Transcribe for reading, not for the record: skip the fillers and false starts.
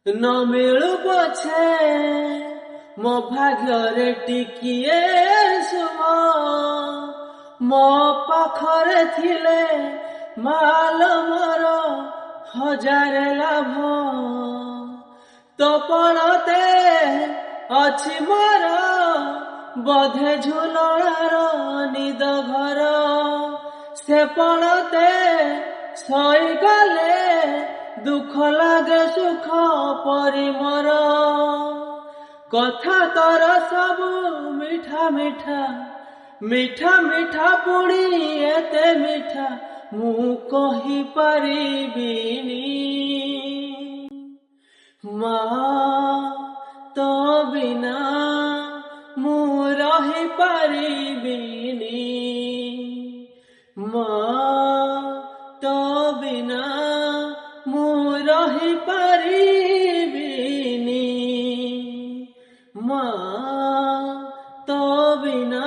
ନ ମିଳୁ ପଛେ ମୋ ଭାଗ୍ୟରେ ଟିକିଏ ଶୁଭ, ମୋ ପାଖରେ ଥିଲେ ମାଲ ମୋର ହଜାରେ ଲାଭ। ତୋ ପଣତେ ଅଛି ମୋର ବୋଧେ ଝୁଲଣାର ନିଦ ଘର, ସେ ପଣତେ ଶୋଇଗଲେ ଦୁଃଖ ଲାଗେ ସୁଖ ପରି ମୋର। କଥା ତୋର ସବୁ ମିଠା ମିଠା, ମିଠା ମିଠା ପୁଣି ଏତେ ମିଠା ମୁଁ କହିପାରିବିନି। ମା ତୋ ବିନା ମୁଁ ରହିପାରିବିନି। ମା ତୋ ବିନା ମୁଁ ରହିପାରିବିନି। ମା ତୋ ବିନା